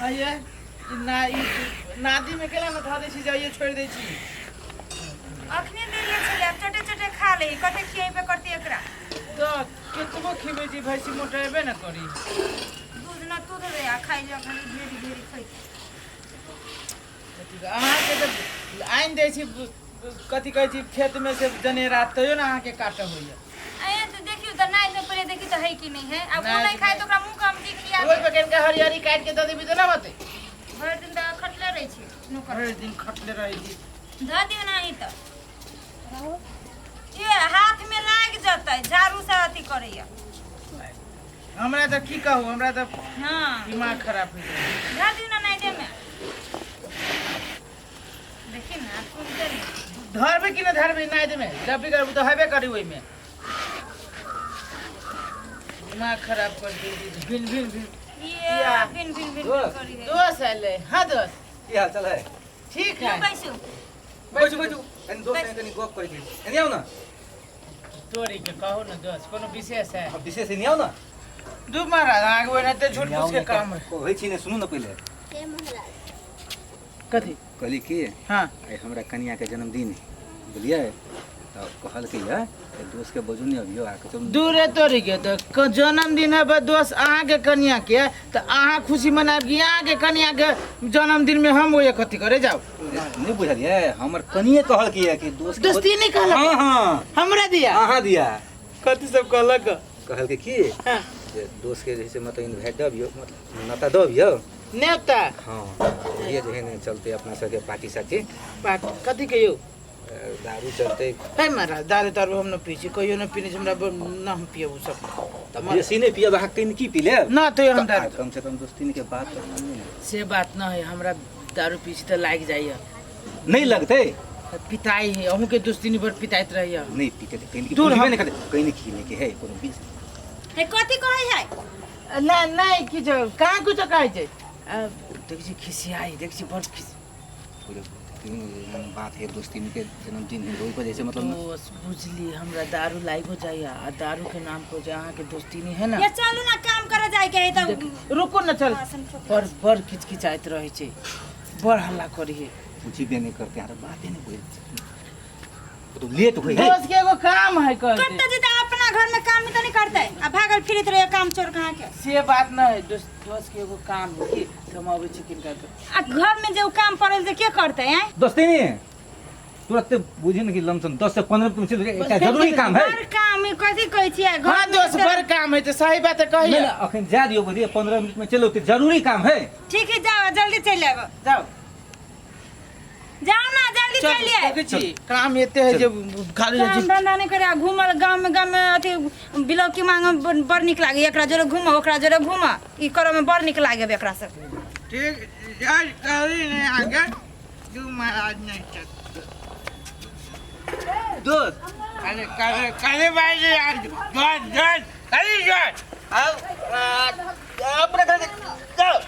आइए ना नादी में केला में धा दै छी जाइए छोड़ दै छी अखने देले छले अब चटे चटे खा ले कते खिएबे करती एकरा तो केतबो खिबै छी भैंसी मोटेबे न करी दूध न दूध रे आ खाइ जा खाली ढेरी ढेरी खाइ अहाँ के तो आइन दै छी कथी कहै छी खेत में से जनेरा तयो ना अहाँ के काट होइए आए तो देखियो त नाइ में पहिले देखि त है कि नहीं है अब वो नहीं खाए तो ओकरा मुंह काम जी खिया ओइ पे के हरियारी काट के द देबी त ना बते भर दिन त खटले रही छी नौकर हर दिन खटले रही छी ध दियो नाही त ये हाथ में लाग जतै झाड़ू से अथी करैया हमरा त की कहू हमरा त हां दिमाग खराब हो गेल ध दियो ना नहीं दे में देखि ना सुनते धरबे कि न धरबे नाइ दे में जब भी करबू तो हेबे करी ओइ में दिमाग खराब कर दी भिन भिन भिन ये भिन भिन भिन करी है दोस्त आले हां दोस्त की हाल चाल है ठीक है बैसु बैठू एन दोस्त ने कनी गप करै छी एनी आउ न तोरी के कहू न दोस्त कोनो विशेष है अब विशेष एनी आउ न दू महाराज आगे ओने ते झूठ पूछ के काम है होई छी ने सुनू न पहिले के महाराज कथी कहली की हां आई हमरा कन्या के जन्मदिन बुझलिए त कहल के या दोस्त के बजू ने अबियो आके तुम दूरे तोरी के तो जन्मदिन है बस दोस्त अहाँ के कन्या के तो अहाँ खुशी मनाब कि अहाँ के कन्या के जन्मदिन में हम ओए कथी करे जाओ नहीं बुझलिए हमर कनिए कहल की है कि दोस्त दोस्ती नहीं कहल हां हां हमरा दिया अहाँ दिया कथी सब कहलक कहल के की हां जे दोस्त के जैसे मतलब इनवाइट दबियो मतलब नाता दबियो नेता हां ये जे है चलते अपना सब के पार्टी साथी बात कथी कहियो दारू चलते है महाराज दारू तारू हम न पी छी कहियो न पीने हमरा न हम पियब सब तब बेसी नहीं पियब अहाँ कहीं की पी ले ना तो हम दारू कम से कम दोस्ती के बात तो मानिए ना से बात न है हमरा दारू पी छी त लाग जाइए नहीं लगते पिताई है अहू के दोस्ती पर पिताइत रहिए नहीं पीते कहीं की दूर दूर हम- नहीं खाते कहीं नहीं खीने के है कोनो बीस हे कथी कहै है ना नहीं किछो कहाँ कुछ कहै छै देख छी खिसियाई देख छी बड़ खिस पूरे बात है दोस्ती के जन्मदिन है वही वजह से मतलब तो बुझली हमरा दारू लाइगो चाहिए आ दारू के नाम पर जे अहाँ के दोस्ती नहीं है ना ये चलू ना काम करे जाय के है त रुको न चल बड़ खिचखिचाइत रहे छै बड़ हल्ला करी है कुछ भी नहीं करते यार बात ही नहीं बुझे तो लेट हो गई दोस्त के एगो काम है कर दे करते जे अपना घर में काम तो नहीं करते आ भागल फिरत रहे काम चोर कहाँ के से बात न है दोस्त के एगो काम है कि हम आबै छी किनका तो आ घर में जो काम पड़ल जे के करते हैं दोस्ती नहीं है तुरंत बुझे नहीं कि लमसम 10 से 15 मिनट में एक जरूरी काम है हर काम में कथी कहै छियै घर हाँ दोस्त बड़ काम है तो सही बात है नहीं कहिए ना अखन जा दियो बोलिए 15 मिनट में चलो तो जरूरी काम है ठीक है जाओ जल्दी चल आबो जाओ जाओ ना जल्दी चल चलिए देखे छी काम एते है जे खाली काम धंधा नहीं करे घूमल गांव में अथी बिलौकी मांग बड़ निक लागे एकरा जरे घूमो ओकरा जरे घूमो ई करो में बड़ निक लागे एकरा से ठीक यार करी नहीं आगे तू महाराज नहीं चल दोस्त काले भाई जी यार दोस्त करी दोस्त अपने घर जाओ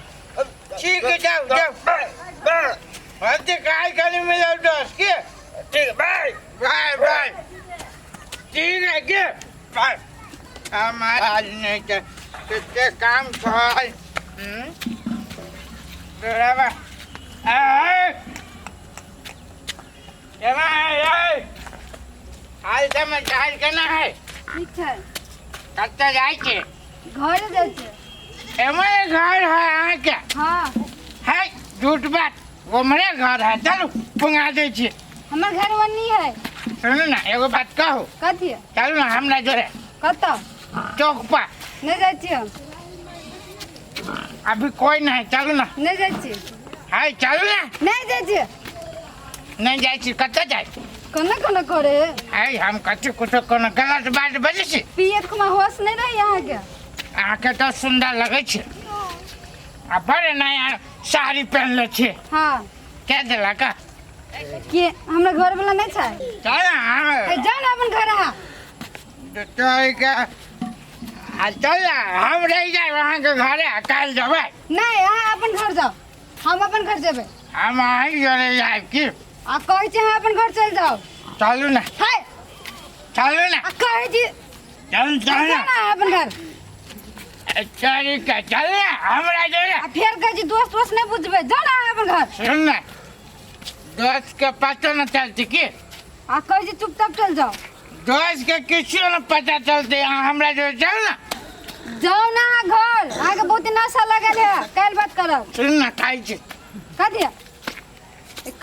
ठीक है जाओ हत्या काय करने में जाओ दोस्त के ठीक है बाय ठीक है के बाय हमारा आज नहीं चल कितने काम छोड़ बराबर हाल समाचार केना है ठीक है कत्ते जाय छे घर जाय छै एमरे घर है अहाँ के हां है झूठ बात हमरे घर है चलो पुंगा दे छी हमर घर वन्नी है सुनो ना एगो बात कहू कथी चलो ना हमरा जोरे कत चौक पर नहीं जाय छी हम अभी कोई नहीं चलो ना नहीं जाय छी है चलो ना नहीं जाय छी नहीं जाय छी कत्ते जाय कोना कोना करे है हम कछु कुछ कोनो गलत बात बजै छी पियत कुमा होश नहीं रही यहाँ के आके तो सुंदर लगे छे आ बड़े नया साड़ी पहनले छे हाँ क्या दिला का के हमरा घर वाला नहीं छै चल ए, जा ना अपन घर हाँ तो का आ चल हम रह जाए वहाँ के घरे काल जबै नहीं अहाँ अपन घर जाओ हम अपन घर जेबै हम आई जोरे जाए की आ कहै छी अहाँ अपन घर चल जाओ चलू ना है चलू ना आ कहै छी चल जा चल ना अपन घर चल ना हमरा जोरे फिर कह जी दोस्त दोस्त नहीं बुझबे जा ना अपन घर सुन ना दोस्त के पता न चलती की आ कह जी चुपचाप चल जाओ दोस्त के किसी न पता चलते यहाँ हमरा जोरे चल ना जाओ ना घर आगे बहुत नशा लगल है कल बात करब सुन ना खाई छी का दिया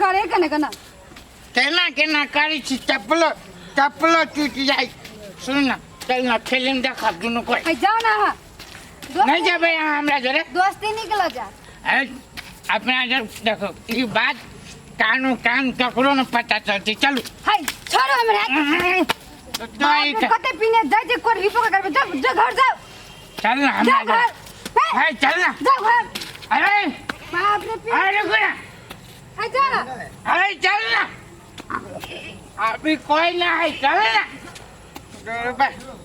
करे कने कना केना केना करी छी चप्पलो टूट जाए सुन ना चल ना फिल्म देखा दुनू कोई जाओ ना नहीं जाबे यहाँ हमरा जोरे दोस्ती निकल जा अपना जब देखो ये बात कानू कान ककरो न पता चलती चलू हाय छोड़ो हमरा कते पीने जाय जे कोर हिपो करबे जा घर जाओ चल ना जा हमरा घर है चल ना जा घर अरे बाप रे पी अरे गुना हाय जा ना अरे चल ना अभी कोई ना है चल ना बरोबर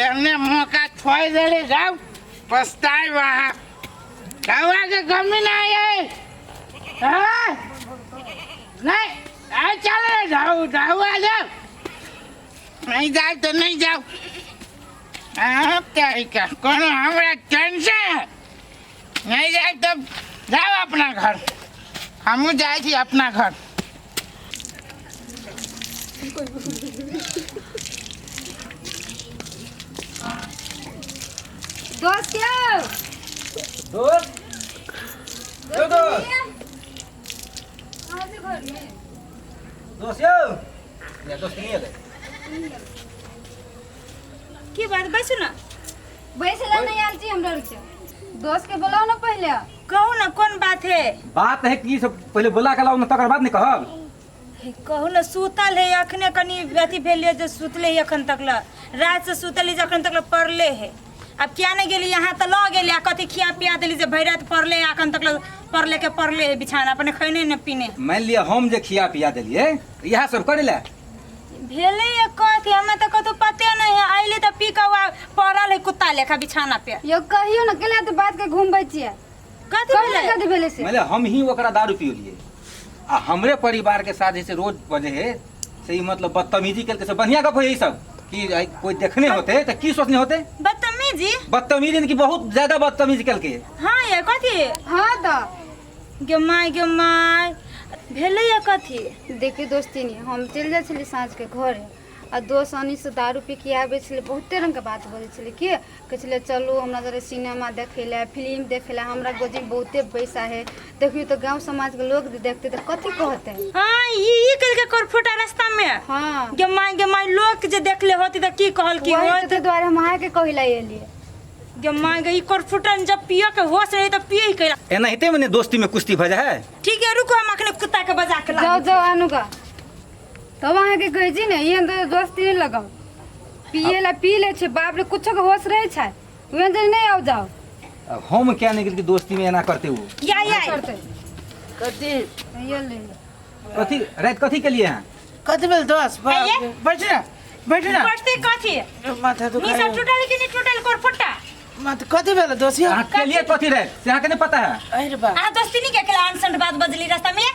एमने मौका छोड़ देले जाओ पछताए वहाँ दवा के कमी नहीं है हाँ? नहीं आ चल जाओ जाओ आ जाओ नहीं जाओ तो नहीं जाओ क्या कोनो हमरा टेंशन है नहीं जाए तो जाओ अपना घर हम जाए थी अपना घर दोस्त क्यों दोस्त दोस्त दोस्त या दोस्त नहीं है की बात बैसो ना बैसला नहीं आल छी हमरा रुक दोस्त के बुलाओ ना पहले कहो ना कौन बात है बात है कि सब पहले बोला के लाओ ना तकर बाद नहीं कहब कहू ना सुतल है अखने कनी अथी भेलिए जे सुतले है अखन तक ला रात से सुतल है अखन तक ला पड़ले है अब क्या नहीं गेली यहाँ तो ल गेली आ कथी खिया पिया देली जे भैरात पड़ले अखन तक ला पड़ले है बिछाना अपने खैने न पीने मान लिया हम जे खिया पिया देलिए यह सब करे ला भेले ये कथी हमें तो कतो पते नहीं है आइले तो पी के पड़ल है कुत्ता लेखा बिछाना पे यो कहियो ना केला तो बात के घूमबै छिए कथी भेले से मतलब हम ही ओकरा दारू पियोलिए आ हमरे परिवार के साथ जैसे रोज बजे है सही मतलब बदतमीजी करके से बढ़िया गप है यही सब कि कोई देखने होते तो की सोचने होते बदतमीजी की बहुत ज्यादा बदतमीजी करके हाँ ये कथी हाँ तो गे माय भेले ये कथी देखी दोस्ती नहीं हम चल जाय छली साँझ के घर आ दोस्त आनी से दारू पी के आबे छले बहुते रंग के बात बोले छले कि कहे छले चलो हमरा जरे सिनेमा देखे ला फिल्म देखे ला हमरा गोजी बहुते पैसा है देखियो तो गांव समाज के लोग देखते तो कथी कहते हां ई कल के कर फुटा रास्ता में हां गे माय लोग जे देखले होती त की कहल की होत तो द्वारा हम आके कहिला एलिए गे माय ई कर फुटन जब पियो के होश रहे त पिए ही कइला एना हिते मने दोस्ती में कुश्ती भजा है ठीक है रुको हम अखने कुत्ता के बजा के ला जाओ अनुगा तो वहाँ के कहे छी ने ये तो दोस्ती नहीं लगाओ पिए ला पी ले छे बाप रे कुछ के होश रहे छै वे जे नहीं आओ जाओ हम क्या नहीं की दोस्ती में एना करते हो या करते कथी ये ले कथी रात कथी के लिए हैं कथी बेल दोस्त बैठ ना बैठते कथी माथा दुखाए निसा टूटल कि नहीं टूटल कर फुटा मत कथी बेल दोस्त हां के लिए कथी रहे से आके नहीं पता है अरे बा आ दोस्ती नहीं के केला अनसंट बात बदली रास्ता में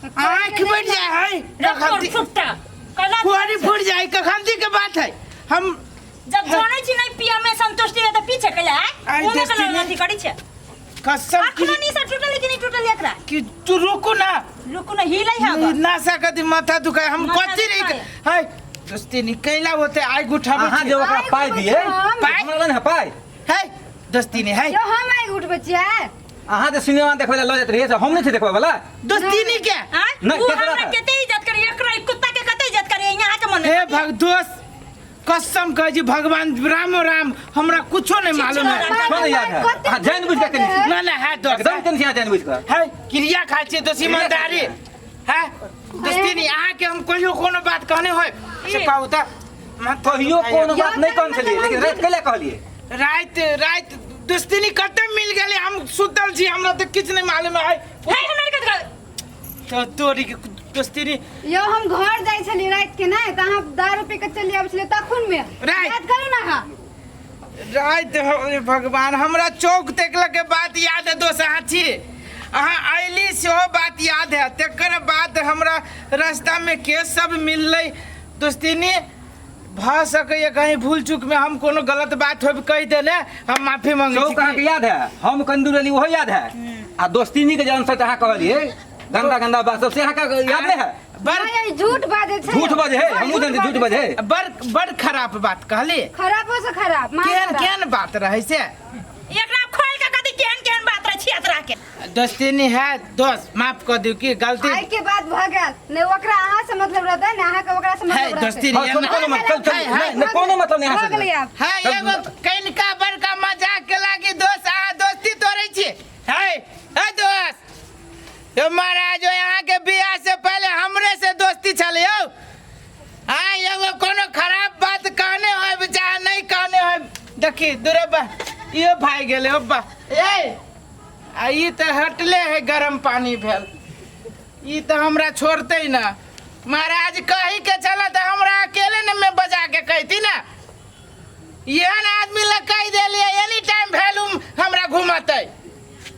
आँख बढ़ जाए है रखती फुटा कला कुआरी फूट जाए कखंती के बात है हम जब जाने छी नहीं पिया में संतुष्टि है तो पीछे कला है ओने कला नहीं करी छे कसम की नहीं सा टूटल कि नहीं टूटल एकरा कि तू रुको ना हिलै है ना सकती माथा दुखाए हम कथी नहीं है दोस्ती निकैला होते आइ गुठा हां जो ओकरा पाई दिए हमरा न पाई है दोस्ती नहीं है यो हम आइ गुठ बच्चा अहाँ तो सिनेमा देखै ल जात रहिए हम नहीं थे देखबे वाला दोस्ती नहीं के नहीं तू हमरा कते इज्जत करी एकरा कुत्ता के कते इज्जत करी यहां के मन ए भग दोस्त कसम कह जी भगवान राम हमरा कुछो नहीं मालूम है कौन याद है हां जान बुझ के कनी ना है दोस्त एकदम कनी जान बुझ के है क्रिया खाई छे दोस्त ईमानदारी है दोस्ती नहीं आ के हम कहियो कोनो बात कहने होय से कहू त कहियो कोनो बात नहीं कहन छलिए लेकिन रात केला कहलिए रात दोस्ती नहीं कते मिल गेले हम सुतल छी हमरा त किछ नहीं मालूम है हमरा के तो तोरी के दोस्ती नहीं यो हम घर जाय छली रात के ना त हम दारू पी के चली आब छले तखुन में रात करू ना हां रात भगवान हमरा चौक तकला के बात याद है दोस्त हाथी अहाँ आइली से बात याद है तकर बाद हमरा रास्ता में के सब मिललै दोस्ती ने भ सके कहीं भूल चूक में हम कोनो गलत बात हो कह देने हम माफी मांगे सब कहाँ के याद है हम कंदूर अली वही याद है आ दोस्तीनी के जन से अहाँ कहलिए गंदा गंदा बात सबसे अहाँ का याद नहीं है नहीं, झूठ बाजे छै। झूठ बजे है हमहूँ जानते झूठ बजे है बड़ खराब बात कहली खराबो से खराब मार केहन खराब। केहन बात रहे से एकरा खोल के कथी केहन केहन बात रहे छिया तोरा के दोस्तीनी है दोस्त माफ कर दियो की गलती आइ के बाद भ गेल ने ओकरा अहाँ से मतलब रहता है ने अहाँ के ओकरा से है मतलब रहता दोस्तीनी हाँ, सुन, कोनो मत- चल, चल, नहीं, कोनो मतलब नहीं हो यहाँ से। गेलै आब। है एगो कनिका बड़का मजाक के लागी दोस्त आ दोस्ती तोड़े छी है दोस्त तो महाराज यहाँ के बियाह से पहले हमरे से दोस्ती चले हो हाँ एगो कोनो खराब बात कहने हो चाहे नहीं कहने हो देखी दूरे बा ये भाई गेले हो बा ए आ ई तो हटले है गरम पानी भेल ई तो हमरा छोड़ते ही ना महाराज कही के चला तो हमरा अकेले न में बजा के कहती ना एहन आदमी लग कह दिलिए एनी टाइम वैल्यू हमरा घुमते